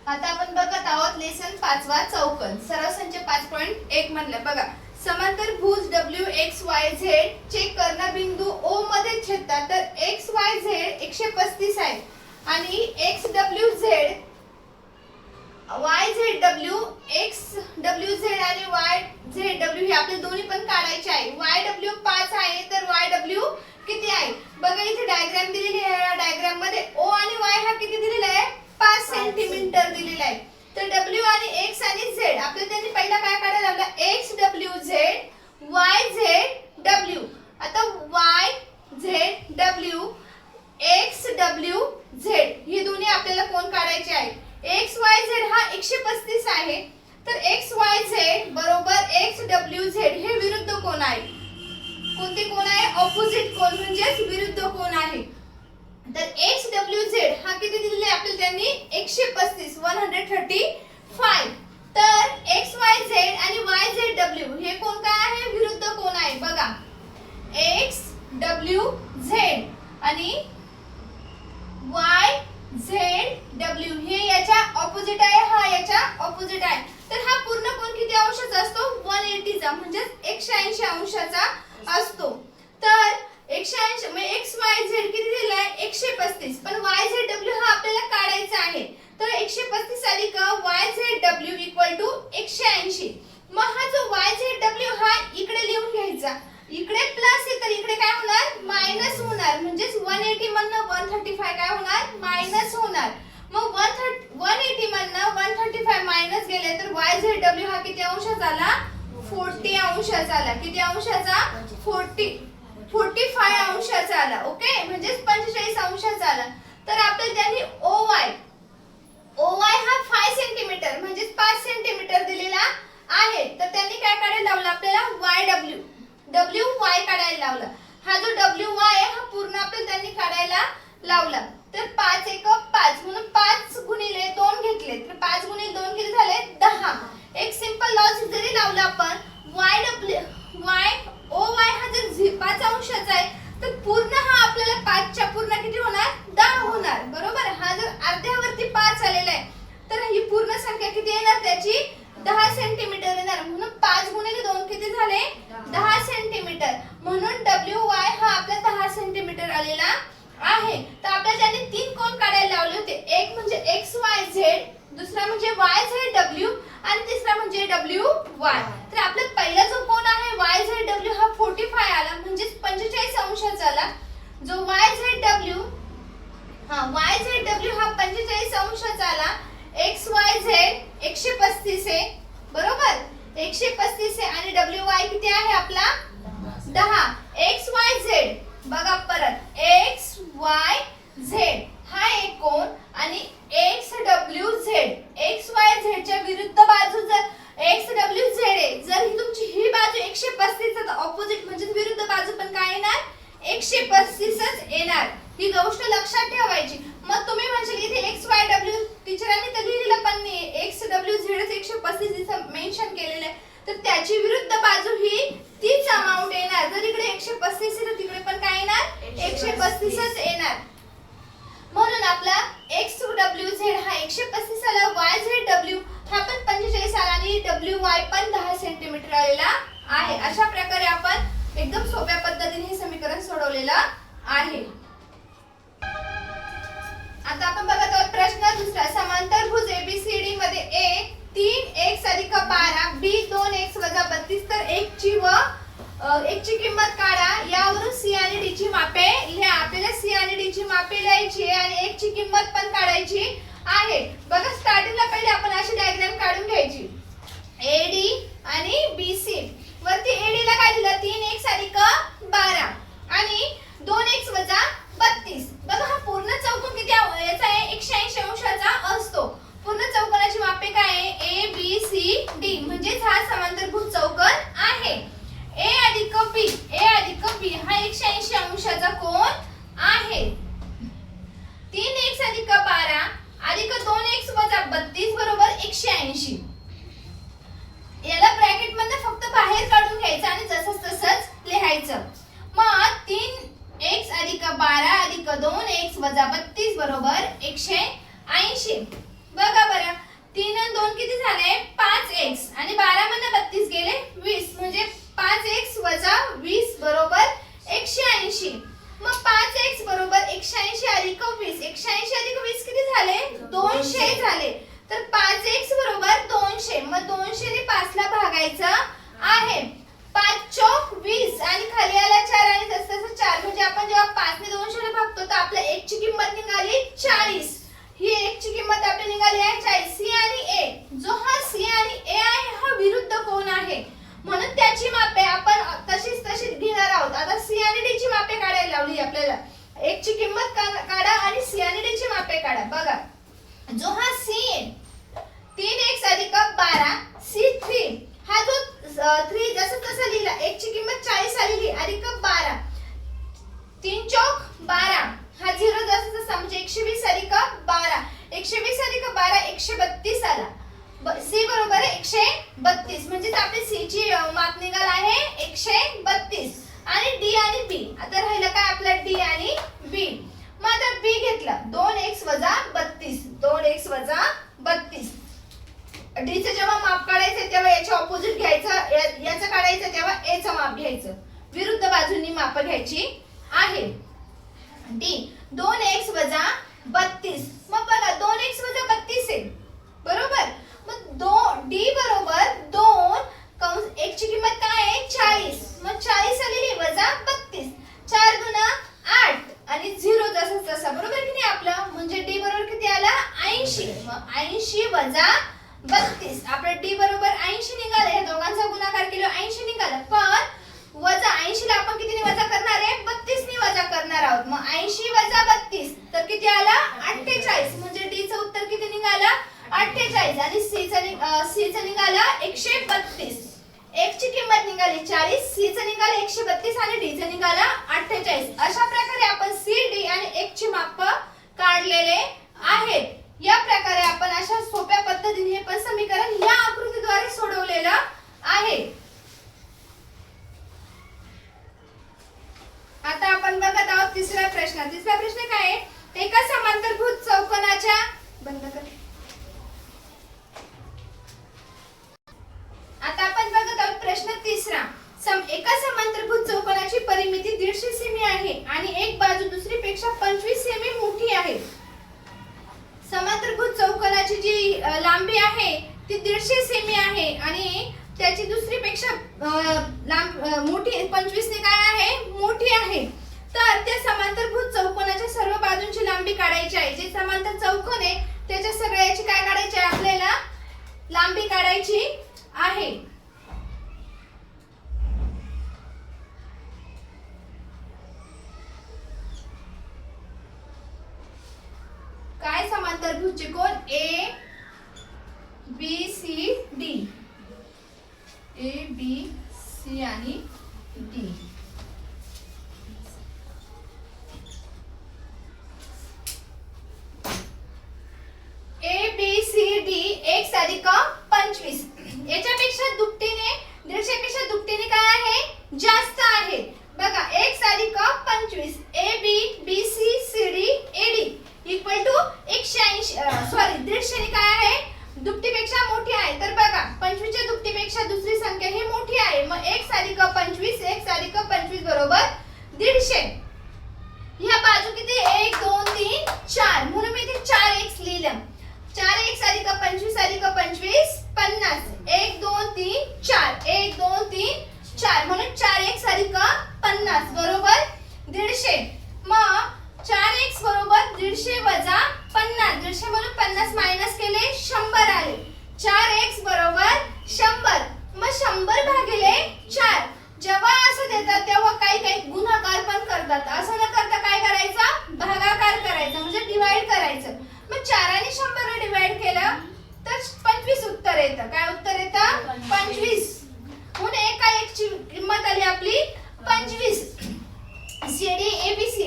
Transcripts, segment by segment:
आता आपण बघत आहोत लेसन 5वा चौकन सराव संच 5.1 म्हणलं बघा. समांतर भुज WXYZ चे कर्णबिंदू O मध्ये छेदतात. तर XYZ 135 आहे आणि XWZ YZW XWZ आणि YZW हे आपले दोन्ही पण काढायचे आहे. YW 5 आहे तर YW किती आहे बघा. इथे डायग्राम दिलेली आहे. या डायग्राम मध्ये O आणि Y हा किती दिलेला आहे 5 सेंटीमीटर दिलेला आहे. तर W आणि X आणि Z आपल्याला त्यांनी पहिला काय काढायला लावला XWZ YZW. आता YZW XWZ ही दोन्ही आपल्याला कोण काढायचे आहे. XYZ हा 135 आहे तर XYZ बरोबर XWZ हे विरुद्ध कोण आहे. कोणते कोण आहे ऑपोजिट कोण म्हणजे विरुद्ध कोण आहे. तर XWZ हा किती दिलेला आहे आपल्याला त्यांनी 135 135. तर XYZ आणि YZW हे कोण काय आहे विरुद्ध कोण आहे बघा. XWZ आणि YZW हे याच्या ऑपोजिट आहे. हा याच्या ऑपोजिट आहे. तर हा पूर्ण कोण किती अंशाचा असतो 180 चा म्हणजे 180 अंशाचा असतो. तर 180 म्हणजे XYZ किती दिलेला आहे 135 पण YZW हा आपल्याला काढायचा आहे. तर 135 अधिक YZW = 180. मग हा जो YZW हा इकडे लिहून घ्यायचा. इकडे प्लस आहे तर इकडे काय होणार मायनस होणार. म्हणजे 180 मधनं 135 काय होणार मायनस होणार. मग 180 मधनं 135 मायनस गेले तर YZW हा किती अंशाचा आला 40 अंशाचा आला. किती अंशाचा 45 अंशाचा आला. ओके म्हणजे 45 अंशाचा आला. तर आपल्याला त्यांनी OY हा 5 सेंटीमीटर म्हणजे 5 सेंटीमीटर दिलेला आहे. तर त्यांनी काय काढायला लावलं आपल्याला WY काढायला लावला. हा जो WY आहे हा पूर्ण आपल्याला त्यांनी काढायला लावला. तर 5 × 5 म्हणून 5 गुणिले 2 घेतले तर 5 गुणिले 2 किती झाले 10. एक सिंपल लॉजिक जरी लावलं आपण OY हा जर 5 अंशाचा आहे तर पूर्ण हा आपल्याला 5 च्या पूर्ण किती होणार 10 होणार बरोबर. हा जर अर्ध्यावरती 5 आलेला आहे तर ही पूर्ण संख्या किती येणार त्याची 10 सेंटीमीटर येणार. म्हणून 5 गुणिले 2 किती झाले 10 सेंटीमीटर. म्हणून WY हा आपला 10 सेंटीमीटर आलेला आहे. तर आपल्याला त्यांनी 3 कोन काढायला लावले होते. एक म्हणजे XYZ, दुसरा म्हणजे YZW आणि तिसरा म्हणजे WY. तर आपला पहिला जो कोन आहे YZW हा 45 आला म्हणजे 45 अंशाचा आला. जो YZW हा 45 अंशाचा आला. XYZ 135 आहे बरोबर 135 आहे आणि WY किती आहे आपला 10. XYZ बघा परत XYZ हा एक कोन आणि XWZ XYZ च्या विरुद्ध बाजू जर XWZ आहे जर ही तुमची ही बाजू 135 चा ऑपोजिट म्हणजे विरुद्ध बाजू पण काय येणार 135च येणार. ही गोष्ट लक्षात ठेवायची. मग तुम्ही म्हणशाल इथे XYW टीचरांनी तर लिहिलेलं पण नाही XWZ 135 इथं मेन्शन केलेलं आहे तर त्याची विरुद्ध बाजू ही तीच अमाउंट येणार. जर इकडे 135 तर तिकडे पण काय येणार 135च येणार. म्हणून आपला XWZ हा 135 आला. YZW हा पण 45 आला आणि WY पण 10 सेंटीमीटर आलेला आहे. अशा प्रकारे आपण एकदम सोप्या पद्धतीने हे समीकरण सोडवलेलं आहे. आता आपण बघत आहोत प्रश्न दुसरा. समांतर भुज ABCD मध्ये A 3x + 12 B 2x - 32 तर x ची किंमत काढा. यावरून C आणि D ची मापे लिहा. आपल्याला C आणि D ची मापे लिहायची आहे आणि x ची किंमत पण काढायची आहे. बघा स्टार्टिंगला पहिले आपण अशी डायग्राम काढून घ्यायची. AD आणि BC वरती AD ला काय दिलं 3x + 12 आणि 2x - 32. बघा हा पूर्ण चौकोन किती याचा आहे 180 अंशाचा असतो. पूर्ण चौकोनाची मापे काय आहे ABCD म्हणजे हा समांतरभुज चौकोन आहे. A + B हा 180 अंशाचा कोन आहे. 3x + 12 अधिक 2x - 32 बरोबर 180. याला ब्रॅकेट मध्ये फक्त बाहेर काढून घ्यायचं आणि जसंच तसंच लिहायचं. मग 3x + 12 अधिक 2x - 32 बरोबर 180. बघा बरं 2 किती झाले 5x आणि 12 मधनं 32 गेले 20 म्हणजे 5x वजा 20 बरोबर 180. मग 5x बरोबर 180 अधिक 20. 180 अधिक 20 किती झाले 200 झाले. तर 5x बरोबर 200. मग 200 ने 5 ला भागायचं आहे. 5 चौक 20 आणि खाली आला 4 आणि तसं 4 म्हणजे आपण जेव्हा 5 ने 200 ने भागतो तर आपल्या 1 ची किंमत निघाली 40. ही 1 ची किंमत आपली निघाली आहे 40. C आणि A जो हा C आणि A आहे हा विरुद्ध कोण आहे म्हणून त्याची मापे आपण तशीच घेणार आहोत. आता C आणि D ची मापे काढायला लावली आपल्याला. 1 ची किंमत काढा आणि C आणि D ची मापे काढा. बघा जो हा C आहे 3x अधिक 12 C3 हा जो 3 जसं तसं लिहिला 1 ची किंमत 40 आलेली अधिक 12 3 चौक 12 हा 0 जसं तसं म्हणजे 120 अधिक 12 120 अधिक 12 132 आला. C बरोबर आहे 132 म्हणजे आपली C ची माप निघाल आहे 132 आणि D आणि B. आता राहिलं काय आपलं D आणि B. मग आता B घेतला 2x वजा 32 2x वजा 32. D चं जेव्हा माप काढायचं तेव्हा याच्या ऑपोजिट घ्यायचं याचं काढायचं तेव्हा A चं माप घ्यायचं. विरुद्ध बाजूंनी माप घ्यायची आहे. D 2x वजा 32. मग बघा 2x वजा 32 आहे बरोबर. मग D बरोबर 2 कंस 1 ची किंमत काय आहे 40. मग 40 आलेली वजा 32 4 गुणा 8 आणि 0 जसं तसा बरोबर की नाही आपलं. म्हणजे D बरोबर किती आला 80. मग 80 वजा 32 आपलं D बरोबर 80 निघालं. या दोघांचा गुणाकार केला 80 निघालं. पण वजा 80 ला आपण कितीने वजा करणार आहे 32 ने वजा करणार आहोत. मग 80 वजा 32 तर किती आला 48. म्हणजे D चं उत्तर किती निघालं 48 आणि C चं निघाला 132. x ची किंमत निघाली 40 C चं निघालं 132 आणि D चं निघाला 48. अशा प्रकारे आपण C D आणि x ची माप काढलेले आहेत. या प्रकारे आपण अशा सोप्या पद्धतीने हे पण समीकरण या आकृतीद्वारे सोडवलेलं आहे. आता आपण बघत आहोत तिसरा प्रश्न. तिसरा प्रश्न काय आहे एका समांतरभुज चौकोनाच्या बंद कर. आता आपण बघत आहोत प्रश्न तिसरा. एका समांतरभुज चौकोनाची परिमिती 150 सेमी आहे आणि एक बाजू दुसरीपेक्षा 25 सेमी मोठी आहे. समांतरभुज चौकोनाची जी लांबी आहे ती 150 सेमी आहे आणि त्याची दुसरीपेक्षा मोठी 25 ने काय आहे मोठी आहे. तर त्या समांतरभुज चौकोनाच्या सर्व बाजूंची लांबी काढायची आहे. जे समांतर चौकोन आहे त्याच्या सगळ्याची काय काढायची आहे आपल्याला लांबी काढायची आहे. काय समांतरभुज त्रिकोण A B C D A B C आणि D. A B C D x अधिक 25 याच्यापेक्षा दुपटीने 150 पेक्षा दुपटीने काय आहे जास्त आहे. बघा x अधिक 25 A B B C C D A D equal to 150 ने काय आहे दुपटीपेक्षा मोठी आहे. तर बघा 25 च्या दुपटीपेक्षा दुसरी संख्या ही मोठी आहे. मग x अधिक 25 बरोबर 150. ह्या बाजू किती 1 2 3 4 म्हणून मी इथे 4x लिहिलं. 4x अधिक 25 अधिक 25 50. 1 2 3 4 1 2 3 4 म्हणून 4x अधिक 50 बरोबर 150. मग 4x बरोबर 150 वजा 50. 150 म्हणून 50 मायनस केले 100 आले. 4x बरोबर 100. मग 100 भागिले 4. जेव्हा असं देतात तेव्हा काही गुणाकार पण करतात. असं न करता काय करायचं भागाकार करायचा म्हणजे डिवाइड करायचं. मग 4 आणि 100 ने डिवाइड केलं तर 25 उत्तर येतं. काय उत्तर येतं 25. म्हणून एका x ची किंमत आली आपली 25. CD ABC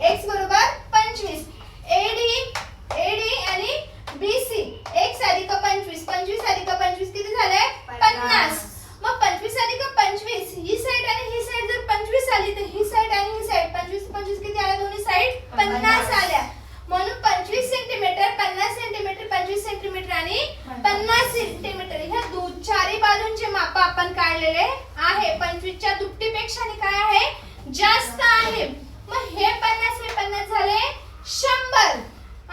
x बरोबर 25. AD आणि BC x अधिक 25 25 अधिक 25 किती झाले 50. मग 25 अधिक 25 ही साइड आणि ही साइड जर 25 आली तर ही साइड आणि ही साइड 25 25 किती आल्या दोन्ही साइड 50 आल्या. म्हणून 25 सेंटीमीटर 50 सेंटीमीटर 25 सेंटीमीटर आणि 50 आलेले आहे. 25 च्या दुपटीपेक्षा आणि काय आहे जास्त आहे. मग हे 50 झाले 100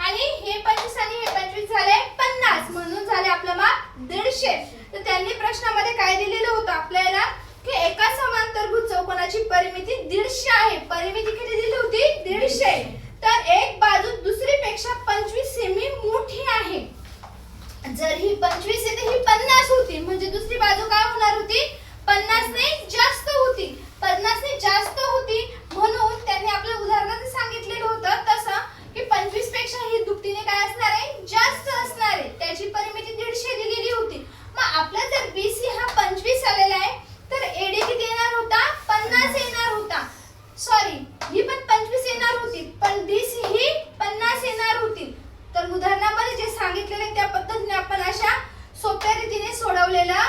आणि हे 25 आणि हे 25 झाले 50 म्हणून झाले आपलं माप 150. तर त्यांनी प्रश्नामध्ये काय दिलेलं होतं आपल्याला की एका समांतरभुज चौकोनाची परिमिती 150 आहे. परिमिती किती दिली होती 150. तर एक बाजू दुसरीपेक्षा 25 सेमी मोठी आहे. जर ही 25 आहे तर ही 50 होती म्हणजे दुसरी बाजू काय होणार होती 50 ने जास्त होती. 50 ने जास्त होती म्हणून त्यांनी आपल्या उदाहरणात सांगितलेलं होतं तसं की 25 पेक्षा ही दुपटीने काय असणार आहे जास्त असणार आहे. त्याची परिमिती 150 दिलेली होती. मग आपला जर BC हा 25 आलेला आहे तर AD किती येणार होता 50 येणार होता. सॉरी ही पण 25 येणार होती पण BC ही 50 येणार होती. तर उदाहरणामध्ये जे सांगितलेले त्या पद्धतीने आपण अशा सोप्या रीतीने सोडवलेला